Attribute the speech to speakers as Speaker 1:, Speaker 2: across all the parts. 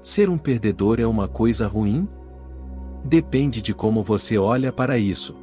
Speaker 1: Ser um perdedor é uma coisa ruim? Depende de como você olha para isso.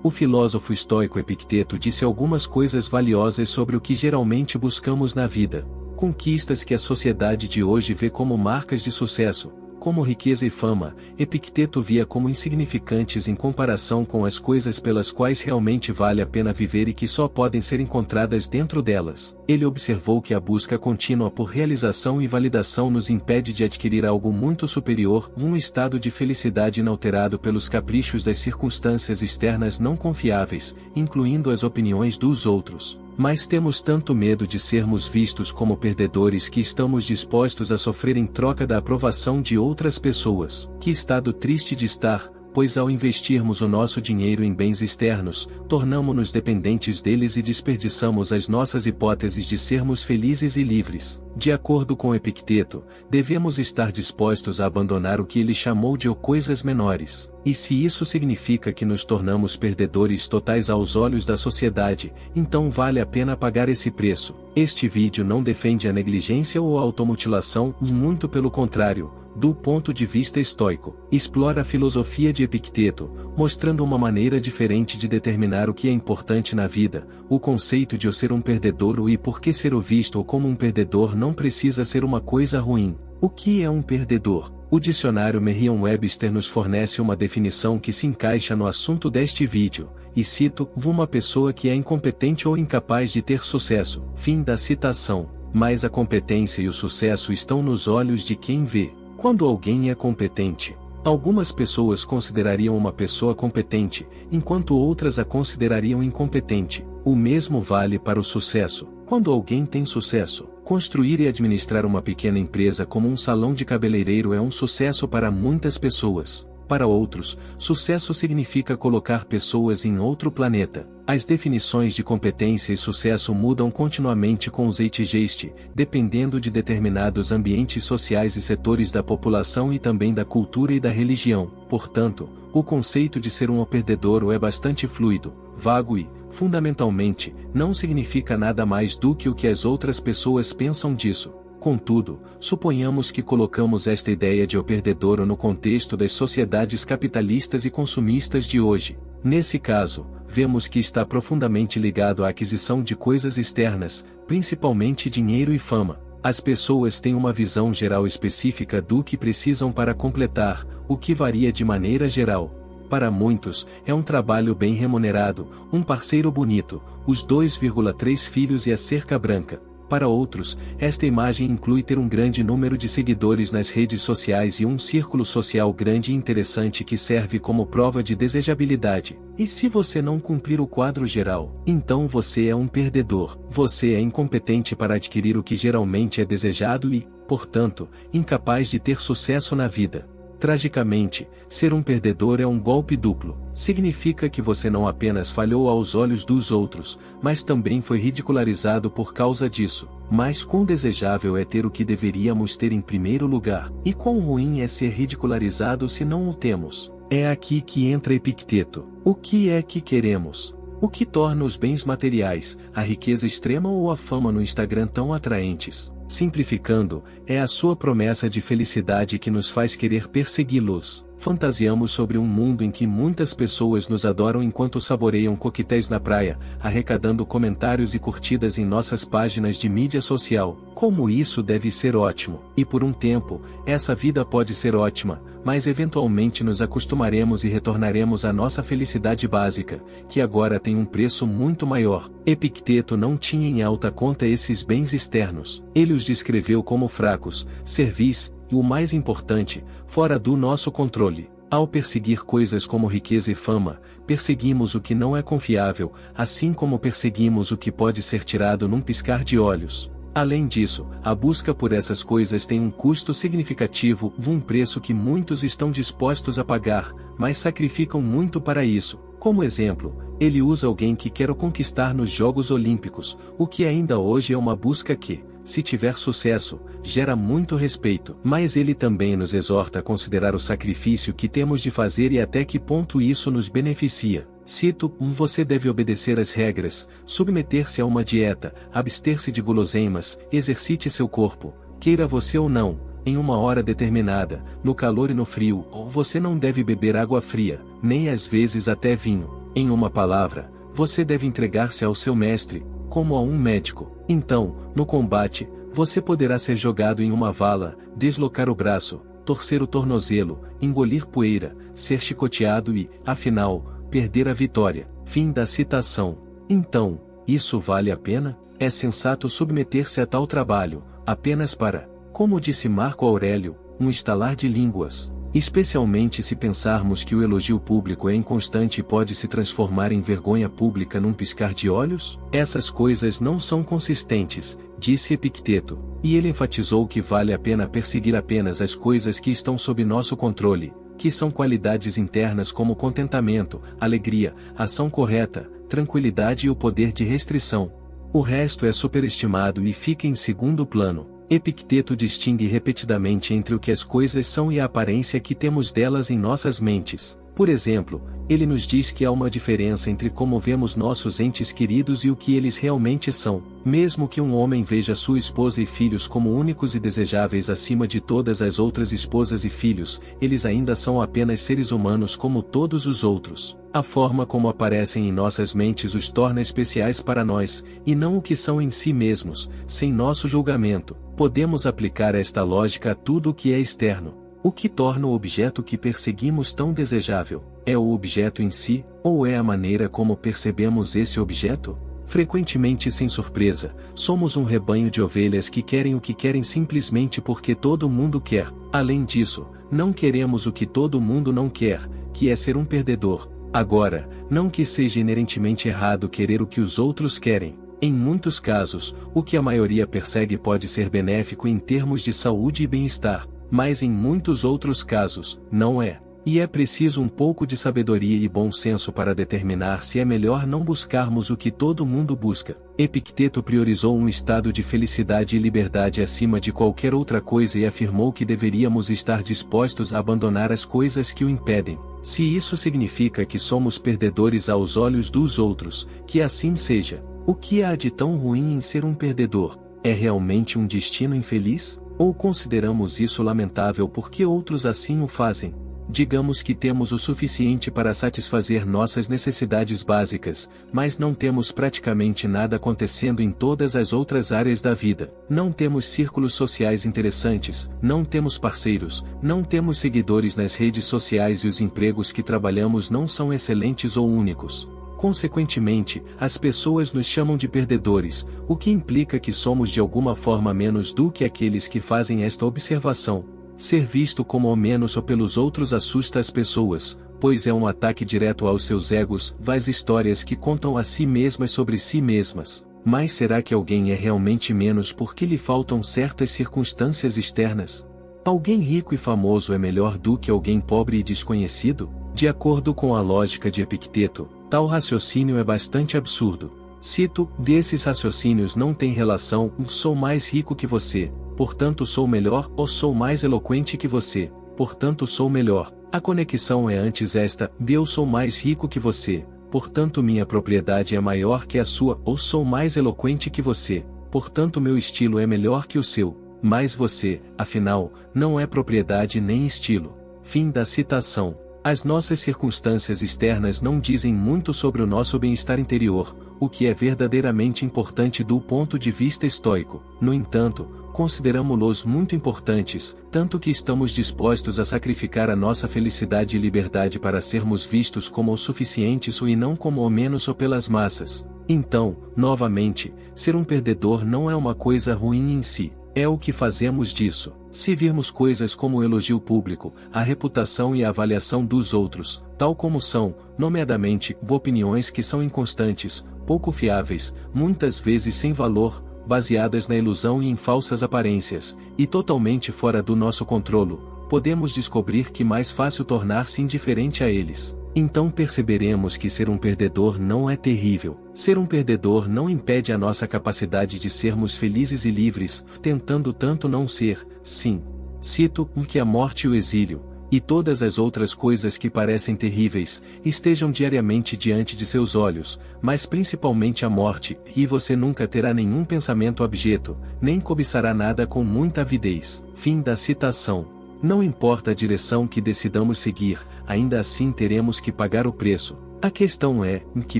Speaker 1: O filósofo estoico Epicteto disse algumas coisas valiosas sobre o que geralmente buscamos na vida. Conquistas que a sociedade de hoje vê como marcas de sucesso, como riqueza e fama, Epicteto via como insignificantes em comparação com as coisas pelas quais realmente vale a pena viver e que só podem ser encontradas dentro delas. Ele observou que a busca contínua por realização e validação nos impede de adquirir algo muito superior, um estado de felicidade inalterado pelos caprichos das circunstâncias externas não confiáveis, incluindo as opiniões dos outros. Mas temos tanto medo de sermos vistos como perdedores que estamos dispostos a sofrer em troca da aprovação de outras pessoas. Que estado triste de estar, pois ao investirmos o nosso dinheiro em bens externos, tornamo-nos dependentes deles e desperdiçamos as nossas hipóteses de sermos felizes e livres. De acordo com Epicteto, devemos estar dispostos a abandonar o que ele chamou de coisas menores. E se isso significa que nos tornamos perdedores totais aos olhos da sociedade, então vale a pena pagar esse preço. Este vídeo não defende a negligência ou a automutilação, muito pelo contrário, do ponto de vista estoico. Explora a filosofia de Epicteto, mostrando uma maneira diferente de determinar o que é importante na vida, o conceito de ser um perdedor e por que ser visto como um perdedor não precisa ser uma coisa ruim. O que é um perdedor? O dicionário Merriam-Webster nos fornece uma definição que se encaixa no assunto deste vídeo, e cito: uma pessoa que é incompetente ou incapaz de ter sucesso. Fim da citação. Mas a competência e o sucesso estão nos olhos de quem vê. Quando alguém é competente, algumas pessoas considerariam uma pessoa competente, enquanto outras a considerariam incompetente. O mesmo vale para o sucesso. Quando alguém tem sucesso, construir e administrar uma pequena empresa como um salão de cabeleireiro é um sucesso para muitas pessoas. Para outros, sucesso significa colocar pessoas em outro planeta. As definições de competência e sucesso mudam continuamente com o zeitgeist, dependendo de determinados ambientes sociais e setores da população e também da cultura e da religião. Portanto, o conceito de ser um perdedor é bastante fluido, vago e, fundamentalmente, não significa nada mais do que o que as outras pessoas pensam disso. Contudo, suponhamos que colocamos esta ideia de perdedor no contexto das sociedades capitalistas e consumistas de hoje. Nesse caso, vemos que está profundamente ligado à aquisição de coisas externas, principalmente dinheiro e fama. As pessoas têm uma visão geral específica do que precisam para completar, o que varia de maneira geral. Para muitos, é um trabalho bem remunerado, um parceiro bonito, os 2,3 filhos e a cerca branca. Para outros, esta imagem inclui ter um grande número de seguidores nas redes sociais e um círculo social grande e interessante que serve como prova de desejabilidade. E se você não cumprir o quadro geral, então você é um perdedor. Você é incompetente para adquirir o que geralmente é desejado e, portanto, incapaz de ter sucesso na vida. Tragicamente, ser um perdedor é um golpe duplo. Significa que você não apenas falhou aos olhos dos outros, mas também foi ridicularizado por causa disso. Mas quão desejável é ter o que deveríamos ter em primeiro lugar? E quão ruim é ser ridicularizado se não o temos? É aqui que entra Epicteto. O que é que queremos? O que torna os bens materiais, a riqueza extrema ou a fama no Instagram tão atraentes? Simplificando, é a sua promessa de felicidade que nos faz querer persegui-los. Fantasiamos sobre um mundo em que muitas pessoas nos adoram enquanto saboreiam coquetéis na praia, arrecadando comentários e curtidas em nossas páginas de mídia social. Como isso deve ser ótimo. E por um tempo, essa vida pode ser ótima, mas eventualmente nos acostumaremos e retornaremos à nossa felicidade básica, que agora tem um preço muito maior. Epicteto não tinha em alta conta esses bens externos. Ele os descreveu como fracos, servis, e o mais importante, fora do nosso controle. Ao perseguir coisas como riqueza e fama, perseguimos o que não é confiável, assim como perseguimos o que pode ser tirado num piscar de olhos. Além disso, a busca por essas coisas tem um custo significativo, um preço que muitos estão dispostos a pagar, mas sacrificam muito para isso. Como exemplo, ele usa alguém que quer o conquistar nos Jogos Olímpicos, o que ainda hoje é uma busca que, se tiver sucesso, gera muito respeito. Mas ele também nos exorta a considerar o sacrifício que temos de fazer e até que ponto isso nos beneficia. Cito: você deve obedecer às regras, submeter-se a uma dieta, abster-se de guloseimas, exercite seu corpo, queira você ou não, em uma hora determinada, no calor e no frio, ou você não deve beber água fria, nem às vezes até vinho. Em uma palavra, você deve entregar-se ao seu mestre, como a um médico. Então, no combate, você poderá ser jogado em uma vala, deslocar o braço, torcer o tornozelo, engolir poeira, ser chicoteado e, afinal, perder a vitória. Fim da citação. Então, isso vale a pena? É sensato submeter-se a tal trabalho, apenas para, como disse Marco Aurélio, um estalar de línguas, especialmente se pensarmos que o elogio público é inconstante e pode se transformar em vergonha pública num piscar de olhos? Essas coisas não são consistentes, disse Epicteto, e ele enfatizou que vale a pena perseguir apenas as coisas que estão sob nosso controle, que são qualidades internas como contentamento, alegria, ação correta, tranquilidade e o poder de restrição. O resto é superestimado e fica em segundo plano. Epicteto distingue repetidamente entre o que as coisas são e a aparência que temos delas em nossas mentes. Por exemplo, ele nos diz que há uma diferença entre como vemos nossos entes queridos e o que eles realmente são. Mesmo que um homem veja sua esposa e filhos como únicos e desejáveis acima de todas as outras esposas e filhos, eles ainda são apenas seres humanos como todos os outros. A forma como aparecem em nossas mentes os torna especiais para nós, e não o que são em si mesmos, sem nosso julgamento. Podemos aplicar esta lógica a tudo o que é externo. O que torna o objeto que perseguimos tão desejável? É o objeto em si, ou é a maneira como percebemos esse objeto? Frequentemente sem surpresa, somos um rebanho de ovelhas que querem o que querem simplesmente porque todo mundo quer. Além disso, não queremos o que todo mundo não quer, que é ser um perdedor. Agora, não que seja inerentemente errado querer o que os outros querem. Em muitos casos, o que a maioria persegue pode ser benéfico em termos de saúde e bem-estar, mas em muitos outros casos, não é. E é preciso um pouco de sabedoria e bom senso para determinar se é melhor não buscarmos o que todo mundo busca. Epicteto priorizou um estado de felicidade e liberdade acima de qualquer outra coisa e afirmou que deveríamos estar dispostos a abandonar as coisas que o impedem. Se isso significa que somos perdedores aos olhos dos outros, que assim seja. O que há de tão ruim em ser um perdedor? É realmente um destino infeliz? Ou consideramos isso lamentável porque outros assim o fazem? Digamos que temos o suficiente para satisfazer nossas necessidades básicas, mas não temos praticamente nada acontecendo em todas as outras áreas da vida. Não temos círculos sociais interessantes, não temos parceiros, não temos seguidores nas redes sociais e os empregos que trabalhamos não são excelentes ou únicos. Consequentemente, as pessoas nos chamam de perdedores, o que implica que somos de alguma forma menos do que aqueles que fazem esta observação. Ser visto como o menos ou pelos outros assusta as pessoas, pois é um ataque direto aos seus egos, às histórias que contam a si mesmas sobre si mesmas. Mas será que alguém é realmente menos porque lhe faltam certas circunstâncias externas? Alguém rico e famoso é melhor do que alguém pobre e desconhecido? De acordo com a lógica de Epicteto, tal raciocínio é bastante absurdo. Cito, desses raciocínios não tem relação, sou mais rico que você, portanto sou melhor, ou sou mais eloquente que você, portanto sou melhor. A conexão é antes esta, eu sou mais rico que você, portanto minha propriedade é maior que a sua, ou sou mais eloquente que você, portanto meu estilo é melhor que o seu, mas você, afinal, não é propriedade nem estilo. Fim da citação. As nossas circunstâncias externas não dizem muito sobre o nosso bem-estar interior, o que é verdadeiramente importante do ponto de vista estoico. No entanto, consideramo-los muito importantes, tanto que estamos dispostos a sacrificar a nossa felicidade e liberdade para sermos vistos como o suficientes e não como o menos ou pelas massas. Então, novamente, ser um perdedor não é uma coisa ruim em si. É o que fazemos disso. Se virmos coisas como o elogio público, a reputação e a avaliação dos outros, tal como são, nomeadamente, opiniões que são inconstantes, pouco fiáveis, muitas vezes sem valor, baseadas na ilusão e em falsas aparências, e totalmente fora do nosso controle, podemos descobrir que mais fácil tornar-se indiferente a eles. Então perceberemos que ser um perdedor não é terrível. Ser um perdedor não impede a nossa capacidade de sermos felizes e livres, tentando tanto não ser, sim. Cito, que a morte e o exílio, e todas as outras coisas que parecem terríveis, estejam diariamente diante de seus olhos, mas principalmente a morte, e você nunca terá nenhum pensamento abjeto, nem cobiçará nada com muita avidez. Fim da citação. Não importa a direção que decidamos seguir, ainda assim teremos que pagar o preço. A questão é, em que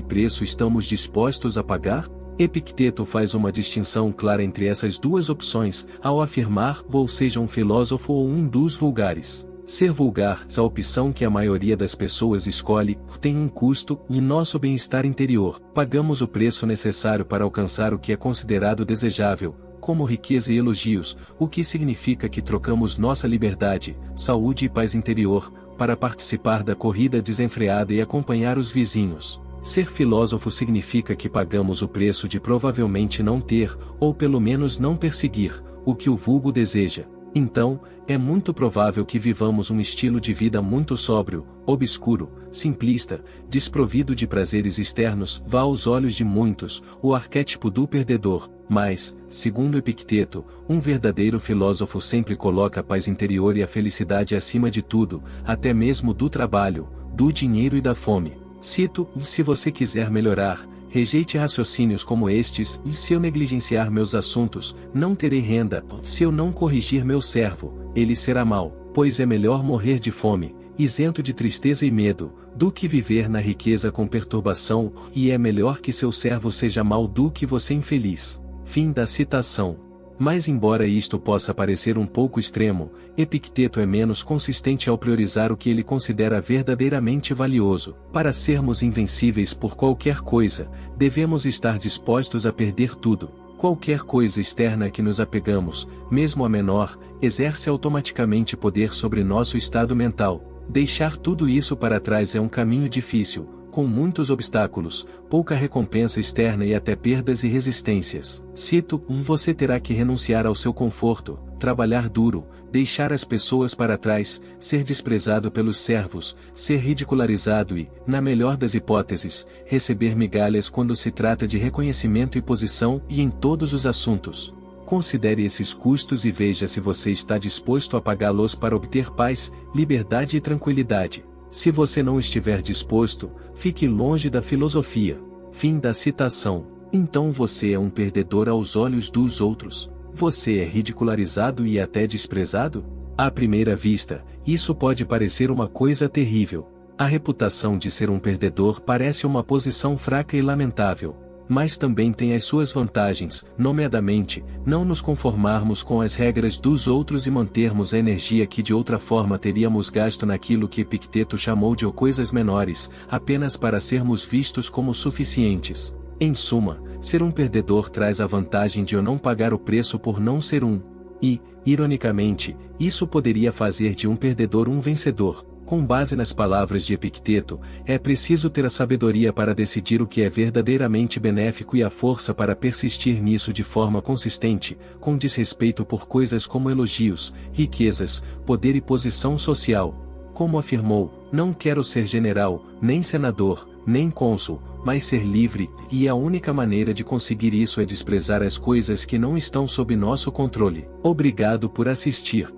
Speaker 1: preço estamos dispostos a pagar? Epicteto faz uma distinção clara entre essas duas opções, ao afirmar, ou seja um filósofo ou um dos vulgares. Ser vulgar, a opção que a maioria das pessoas escolhe, tem um custo, e nosso bem-estar interior. Pagamos o preço necessário para alcançar o que é considerado desejável, como riqueza e elogios, o que significa que trocamos nossa liberdade, saúde e paz interior, para participar da corrida desenfreada e acompanhar os vizinhos. Ser filósofo significa que pagamos o preço de provavelmente não ter, ou pelo menos não perseguir, o que o vulgo deseja. Então, é muito provável que vivamos um estilo de vida muito sóbrio, obscuro, simplista, desprovido de prazeres externos, vá aos olhos de muitos, o arquétipo do perdedor, mas, segundo Epicteto, um verdadeiro filósofo sempre coloca a paz interior e a felicidade acima de tudo, até mesmo do trabalho, do dinheiro e da fome. Cito, se você quiser melhorar, rejeite raciocínios como estes, e se eu negligenciar meus assuntos, não terei renda, se eu não corrigir meu servo, ele será mau, pois é melhor morrer de fome, isento de tristeza e medo, do que viver na riqueza com perturbação, e é melhor que seu servo seja mau do que você infeliz. Fim da citação. Mas embora isto possa parecer um pouco extremo, Epicteto é menos consistente ao priorizar o que ele considera verdadeiramente valioso. Para sermos invencíveis por qualquer coisa, devemos estar dispostos a perder tudo. Qualquer coisa externa a que nos apegamos, mesmo a menor, exerce automaticamente poder sobre nosso estado mental. Deixar tudo isso para trás é um caminho difícil, com muitos obstáculos, pouca recompensa externa e até perdas e resistências. Cito, você terá que renunciar ao seu conforto, trabalhar duro, deixar as pessoas para trás, ser desprezado pelos servos, ser ridicularizado e, na melhor das hipóteses, receber migalhas quando se trata de reconhecimento e posição e em todos os assuntos. Considere esses custos e veja se você está disposto a pagá-los para obter paz, liberdade e tranquilidade. Se você não estiver disposto, fique longe da filosofia. Fim da citação. Então você é um perdedor aos olhos dos outros. Você é ridicularizado e até desprezado? À primeira vista, isso pode parecer uma coisa terrível. A reputação de ser um perdedor parece uma posição fraca e lamentável. Mas também tem as suas vantagens, nomeadamente, não nos conformarmos com as regras dos outros e mantermos a energia que de outra forma teríamos gasto naquilo que Epicteto chamou de coisas menores, apenas para sermos vistos como suficientes. Em suma, ser um perdedor traz a vantagem de eu não pagar o preço por não ser um. E, ironicamente, isso poderia fazer de um perdedor um vencedor. Com base nas palavras de Epicteto, é preciso ter a sabedoria para decidir o que é verdadeiramente benéfico e a força para persistir nisso de forma consistente, com desrespeito por coisas como elogios, riquezas, poder e posição social. Como afirmou, não quero ser general, nem senador, nem cônsul, mas ser livre, e a única maneira de conseguir isso é desprezar as coisas que não estão sob nosso controle. Obrigado por assistir.